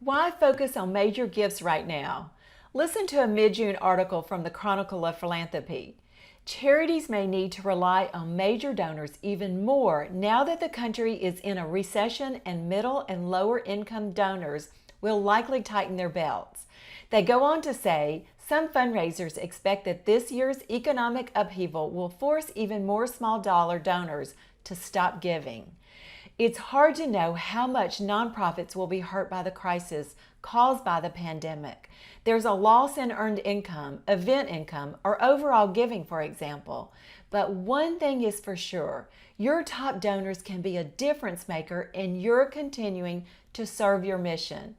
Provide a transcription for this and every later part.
Why focus on major gifts right now? Listen to a mid-June article from the Chronicle of Philanthropy. Charities may need to rely on major donors even more now that the country is in a recession and middle and lower income donors will likely tighten their belts. They go on to say, some fundraisers expect that this year's economic upheaval will force even more small dollar donors to stop giving. It's hard to know how much nonprofits will be hurt by the crisis caused by the pandemic. There's a loss in earned income, event income, or overall giving, for example. But one thing is for sure, your top donors can be a difference maker in your continuing to serve your mission.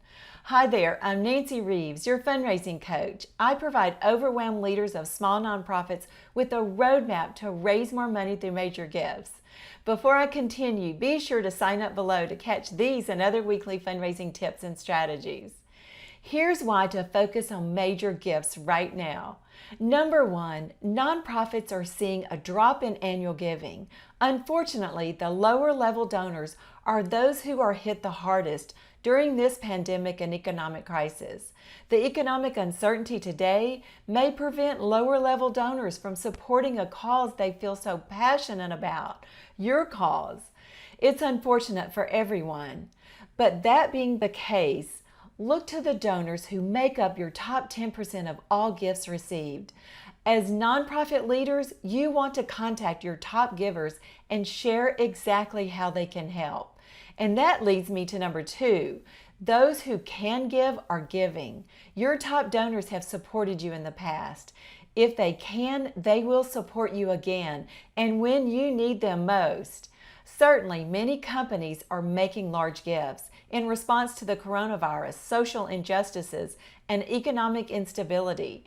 Hi there, I'm Nancy Reeves, your fundraising coach. I provide overwhelmed leaders of small nonprofits with a roadmap to raise more money through major gifts. Before I continue, be sure to sign up below to catch these and other weekly fundraising tips and strategies. Here's why to focus on major gifts right now. Number one, nonprofits are seeing a drop in annual giving. Unfortunately, the lower level donors are those who are hit the hardest during this pandemic and economic crisis. The economic uncertainty today may prevent lower level donors from supporting a cause they feel so passionate about, your cause. It's unfortunate for everyone. But that being the case, look to the donors who make up your top 10% of all gifts received. As nonprofit leaders, you want to contact your top givers and share exactly how they can help. And that leads me to number two. Those who can give are giving. Your top donors have supported you in the past. If they can, they will support you again and when you need them most. Certainly, many companies are making large gifts in response to the coronavirus, social injustices, and economic instability.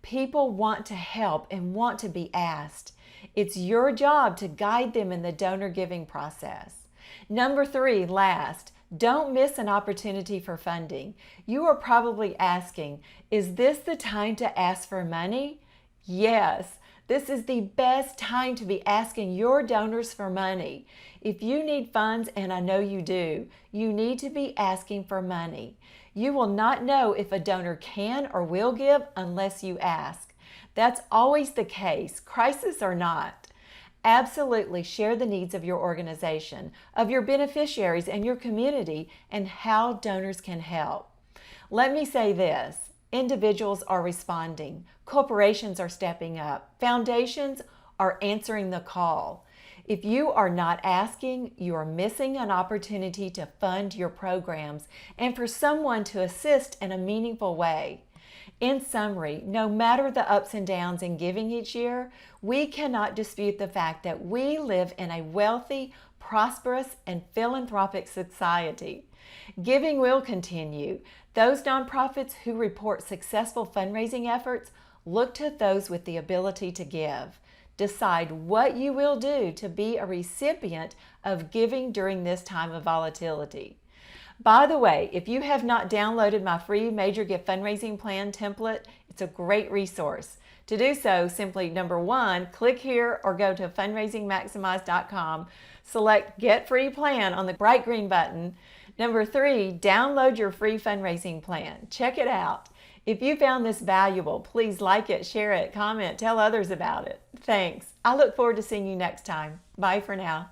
People want to help and want to be asked. It's your job to guide them in the donor giving process. Number three, last, don't miss an opportunity for funding. You are probably asking, is this the time to ask for money? Yes, this is the best time to be asking your donors for money. If you need funds, and I know you do, you need to be asking for money. You will not know if a donor can or will give unless you ask. That's always the case, crisis or not. Absolutely share the needs of your organization, of your beneficiaries and your community, and how donors can help. Let me say this, individuals are responding, corporations are stepping up, foundations are answering the call. If you are not asking, you are missing an opportunity to fund your programs and for someone to assist in a meaningful way. In summary, no matter the ups and downs in giving each year, we cannot dispute the fact that we live in a wealthy, prosperous, and philanthropic society. Giving will continue. Those nonprofits who report successful fundraising efforts look to those with the ability to give. Decide what you will do to be a recipient of giving during this time of volatility. By the way, if you have not downloaded my free Major Gift Fundraising Plan template, it's a great resource. To do so, simply number one, click here or go to fundraisingmaximize.com, select Get Free Plan on the bright green button. Number three, download your free fundraising plan. Check it out. If you found this valuable, please like it, share it, comment, tell others about it. Thanks. I look forward to seeing you next time. Bye for now.